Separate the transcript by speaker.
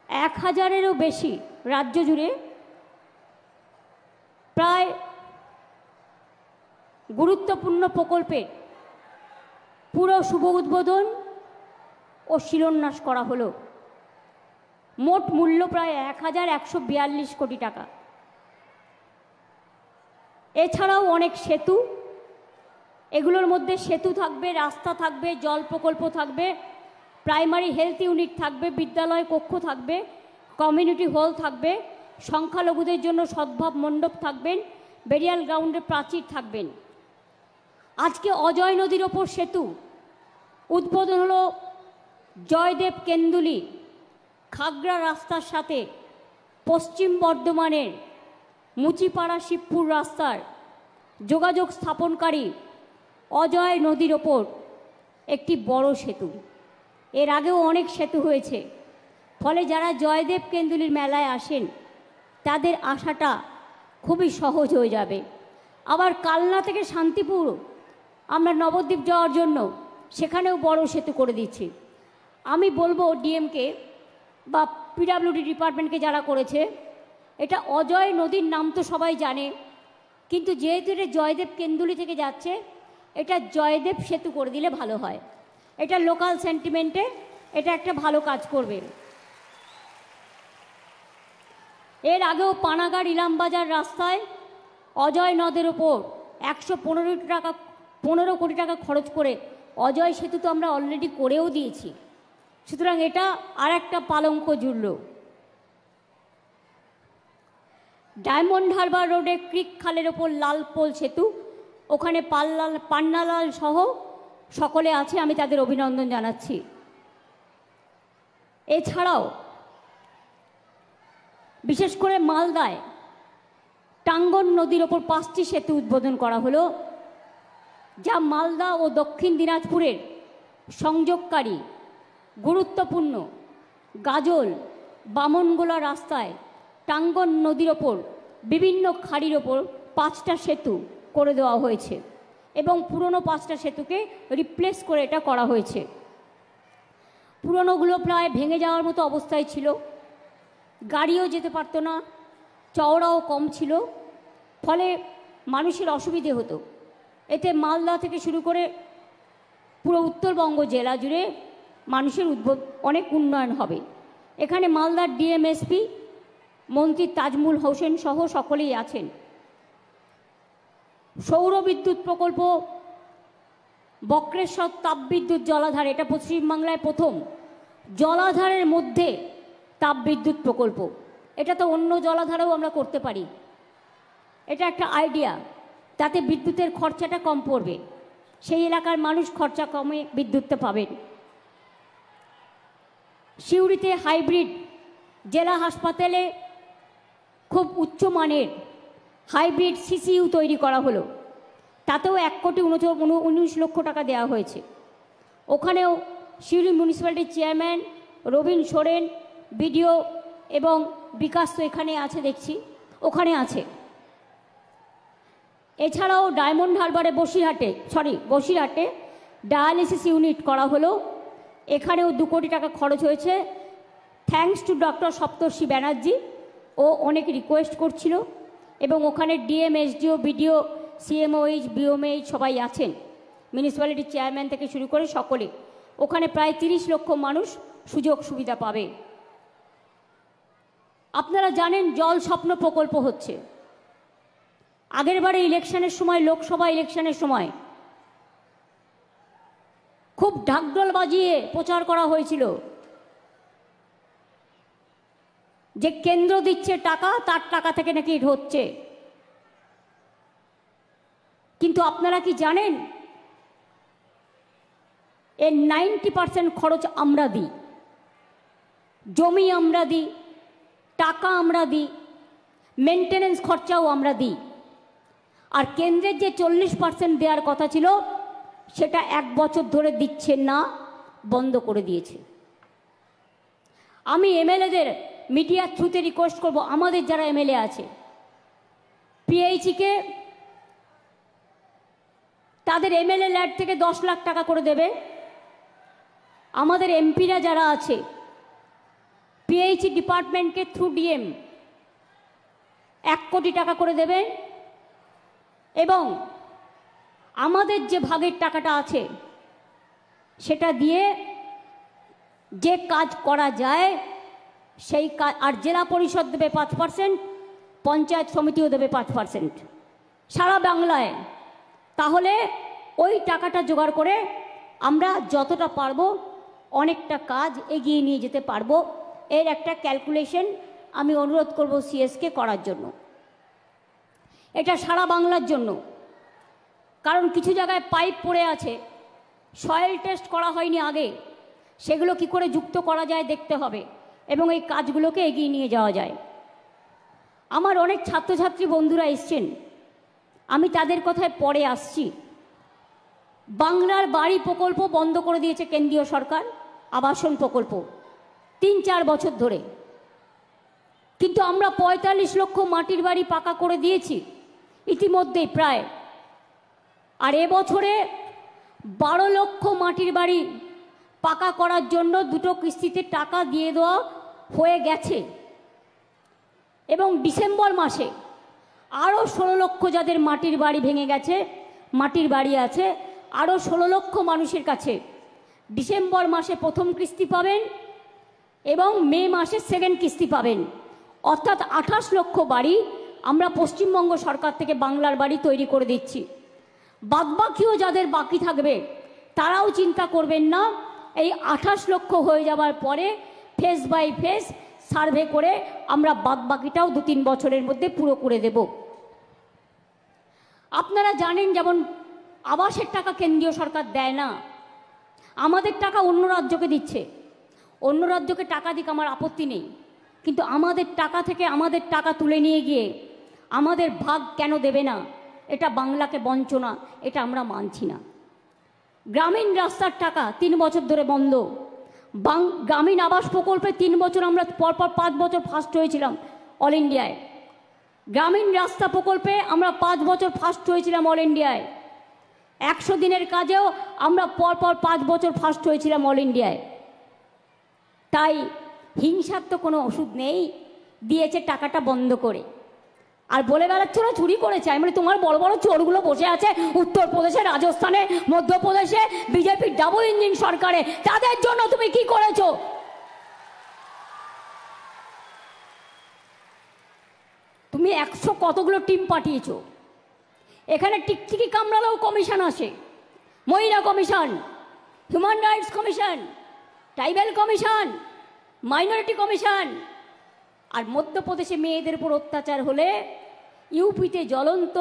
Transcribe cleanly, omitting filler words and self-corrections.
Speaker 1: 1000-এরও বেশি রাজ্য জুড়ে প্রায় গুরুত্বপূর্ণ প্রকল্পের পুরো শুভ উদ্বোধন ও শিলান্যাস করা হলো। মোট মূল্য প্রায় 1142 কোটি টাকা। এছাড়াও অনেক সেতু, এগুলোর মধ্যে সেতু থাকবে, রাস্তা থাকবে, জল প্রকল্প থাকবে, প্রাইমারি হেলথ ইউনিট থাকবে, বিদ্যালয় কক্ষ থাকবে, কমিউনিটি হল থাকবে, সংখ্যালঘুদের জন্য সদ্ভাব মণ্ডপ থাকবেন, বেরিয়াল গ্রাউন্ডে প্রাচীর থাকবেন। আজকে অজয় নদীর ওপর সেতু উদ্বোধন হলো জয়দেব কেন্দুলি খাগড়া রাস্তার সাথে পশ্চিম বর্ধমানের মুচিপাড়া শিবপুর রাস্তার যোগাযোগ স্থাপনকারী অজয় নদীর ওপর একটি বড় সেতু। এর আগেও অনেক সেতু হয়েছে, ফলে যারা জয়দেব কেন্দুলির মেলায় আসেন তাদের আসাটা খুবই সহজ হয়ে যাবে। আবার কালনা থেকে শান্তিপুর আমরা নবদ্বীপ যাওয়ার জন্য সেখানেও বড় সেতু করে দিচ্ছি। আমি বলবো ডিএমকে বা পিডাব্লিউডি ডিপার্টমেন্টকে যারা করেছে, এটা অজয় নদীর নাম তো সবাই জানে, কিন্তু যেহেতু এটা জয়দেব কেন্দুলি থেকে যাচ্ছে, এটা জয়দেব সেতু করে দিলে ভালো হয়। এটা লোকাল সেন্টিমেন্টে এটা একটা ভালো কাজ করবে। এর আগেও পানাগড় ইলামবাজার রাস্তায় অজয় নদের ওপর 115 কোটি টাকা খরচ করে অজয় সেতু তো আমরা অলরেডি করেও দিয়েছি। সুতরাং এটা আর একটা পালঙ্ক জুড়ল। ডায়মন্ড হারবার রোডে ক্রিক খালের ওপর লালপোল সেতু, ওখানে পান্নালাল সহ সকলে আছে, আমি তাদের অভিনন্দন জানাচ্ছি। এছাড়াও বিশেষ করে মালদায় টাঙ্গন নদীর ওপর 5টি সেতু উদ্বোধন করা হলো, যা মালদা ও দক্ষিণ দিনাজপুরের সংযোগকারী গুরুত্বপূর্ণ গাজল বামনগোলা রাস্তায় টাঙ্গন নদীর ওপর বিভিন্ন খাড়ির ওপর 5টা সেতু করে দেওয়া হয়েছে এবং পুরনো 5টা সেতুকে রিপ্লেস করে এটা করা হয়েছে। পুরনোগুলো প্রায় ভেঙে যাওয়ার মতো অবস্থায় ছিল, গাড়িও যেতে পারতো না, চওড়াও কম ছিল, ফলে মানুষের অসুবিধে হতো। এতে মালদা থেকে শুরু করে পুরো উত্তরবঙ্গ জেলা জুড়ে মানুষের অনেক উন্নয়ন হবে। এখানে মালদার ডিএমএসপি মন্ত্রী তাজমুল হোসেন সহ সকলেই আছেন। সৌর বিদ্যুৎ প্রকল্প বক্রেশ্বর তাপবিদ্যুৎ জলাধার, এটা পশ্চিমবাংলায় প্রথম জলাধারের মধ্যে তাপবিদ্যুৎ প্রকল্প। এটা তো অন্য জলাধারেও আমরা করতে পারি, এটা একটা আইডিয়া, তাতে বিদ্যুতের খরচাটা কম পড়বে, সেই এলাকার মানুষ খরচা কমে বিদ্যুৎটা পাবেন। সিউড়িতে হাইব্রিড জেলা হাসপাতালে খুব উচ্চমানের হাইব্রিড সিসিইউ তৈরি করা হলো, তাতেও 1,19 লক্ষ টাকা দেওয়া হয়েছে। ওখানেও সিউড়ি মিউনিসিপ্যালিটির চেয়ারম্যান রবীন সোরেন, বিডিও এবং বিকাশ তো এখানে আছে দেখছি, ওখানে আছে। এছাড়াও ডায়মন্ড হারবারে বসিরহাটে ডায়ালিসিস ইউনিট করা হলো, এখানেও 2 কোটি টাকা খরচ হয়েছে। থ্যাঙ্কস টু ডক্টর সপ্তর্ষি ব্যানার্জি, ও অনেক রিকোয়েস্ট করছিল এবং ওখানে ডিএম, এসডিও, বিডিও, সিএমওইচ, বিওমএইচ সবাই আছেন, মিউনিসিপ্যালিটির চেয়ারম্যান থেকে শুরু করে সকলে। ওখানে প্রায় 30 লক্ষ মানুষ সুযোগ সুবিধা পাবে। আপনারা জানেন জল স্বপ্ন প্রকল্প হচ্ছে। আগেরবারে ইলেকশনের সময়, লোকসভা ইলেকশনের সময় খুব ঢাকঢোল বাজিয়ে প্রচার করা হয়েছিল যে কেন্দ্র দিচ্ছে টাকা, তার টাকা থেকে নাকি হচ্ছে। কিন্তু আপনারা কি জানেন এর 90% খরচ আমরা দিই, জমি আমরা দিই, টাকা আমরা দিই, মেনটেনেন্স খরচাও আমরা দিই। আর কেন্দ্রের যে 40% দেওয়ার কথা ছিল সেটা 1 বছর ধরে দিচ্ছে না, বন্ধ করে দিয়েছে। আমি এমএলএদের মিডিয়ার থ্রুতে রিকোয়েস্ট করব, আমাদের যারা এমএলএ আছে, পিএইচিকে তাদের এমএলএ ল্যাড থেকে 10 লাখ টাকা করে দেবে। আমাদের এমপিরা যারা আছে পিএইচই ডিপার্টমেন্টকে থ্রু ডিএম 1 কোটি টাকা করে দেবেন এবং আমাদের যে ভাগের টাকাটা আছে সেটা দিয়ে যে কাজ করা যায় সেই কাজ, আর জেলা পরিষদ দেবে 5%, পঞ্চায়েত সমিতিও দেবে 5% সারা বাংলায়। তাহলে ওই টাকাটা জোগাড় করে আমরা যতটা পারবো অনেকটা কাজ এগিয়ে নিয়ে যেতে পারবো। এর একটা ক্যালকুলেশন আমি অনুরোধ করব সিএসকে করার জন্য। এটা সারা বাংলার জন্য, কারণ কিছু জায়গায় পাইপ পড়ে আছে, সয়েল টেস্ট করা হয়নি আগে, সেগুলো কি করে যুক্ত করা যায় দেখতে হবে এবং এই কাজগুলোকে এগিয়ে নিয়ে যাওয়া যায়। আমার অনেক ছাত্রছাত্রী বন্ধুরা এসছেন, আমি তাদের কথায় পরে আসছি। বাংলার বাড়ি প্রকল্প বন্ধ করে দিয়েছে কেন্দ্রীয় সরকার, আবাসন প্রকল্প 3-4 বছর ধরে, কিন্তু আমরা 45 লক্ষ মাটির বাড়ি পাকা করে দিয়েছি ইতিমধ্যেই প্রায়। আর এবছরে 12 লক্ষ মাটির বাড়ি পাকা করার জন্য 2টো কিস্তিতে টাকা দিয়ে দেওয়া হয়ে গেছে এবং ডিসেম্বর মাসে আরও 16 লক্ষ যাদের মাটির বাড়ি ভেঙে গেছে, মাটির বাড়ি আছে, আরও 16 লক্ষ মানুষের কাছে ডিসেম্বর মাসে প্রথম কিস্তি পাবেন এবং মে মাসে সেকেন্ড কিস্তি পাবেন। অর্থাৎ 28 লক্ষ বাড়ি আমরা পশ্চিমবঙ্গ সরকার থেকে বাংলার বাড়ি তৈরি করে দিচ্ছি। বাদবাকিও যাদের বাকি থাকবে তারাও চিন্তা করবেন না, এই 28 লক্ষ হয়ে যাওয়ার পরে ফেজ বাই ফেজ সার্ভে করে আমরা বাদবাকিটাও 2-3 বছরের মধ্যে পুরো করে দেব। আপনারা জানেন যেমন আবাসের টাকা কেন্দ্রীয় সরকার দেয় না, আমাদের টাকা অন্য রাজ্যকে দিচ্ছে। অন্য রাজ্যকে টাকা দিক আমার আপত্তি নেই, কিন্তু আমাদের টাকা থেকে আমাদের টাকা তুলে নিয়ে গিয়ে আমাদের ভাগ কেন দেবে না? এটা বাংলাকে বঞ্চনা, এটা আমরা মানছি না। গ্রামীণ রাস্তার টাকা 3 বছর ধরে বন্ধ। গ্রামীণ আবাস প্রকল্পে 3 বছর আমরা পরপর 5 বছর ফার্স্ট হয়েছিলাম অল ইন্ডিয়ায়। গ্রামীণ রাস্তা প্রকল্পে আমরা 5 বছর ফার্স্ট হয়েছিলাম অল ইন্ডিয়ায়। 100 দিনের কাজেও আমরা পরপর 5 বছর ফার্স্ট হয়েছিলাম অল ইন্ডিয়ায়। তাই হিংসার তো কোনো ওষুধ নেই, দিয়েছে টাকাটা বন্ধ করে। আর বলে বেড়াচ্ছে ওরা চুরি করেছে, মানে তোমার বড় বড় চোরগুলো বসে আছে উত্তরপ্রদেশে, রাজস্থানে, মধ্যপ্রদেশে বিজেপির ডাবল ইঞ্জিন সরকারে, তাদের জন্য তুমি কি করেছো? তুমি 100 কতগুলো টিম পাঠিয়েছো। এখানে টিকটিকি কামড়ালেও কমিশন আসে, মহিলা commission, human rights commission, tribal commission, minority commission. আর মধ্যপ্রদেশে মেয়েদের উপর অত্যাচার হলে ইউপিতে জ্বলন্ত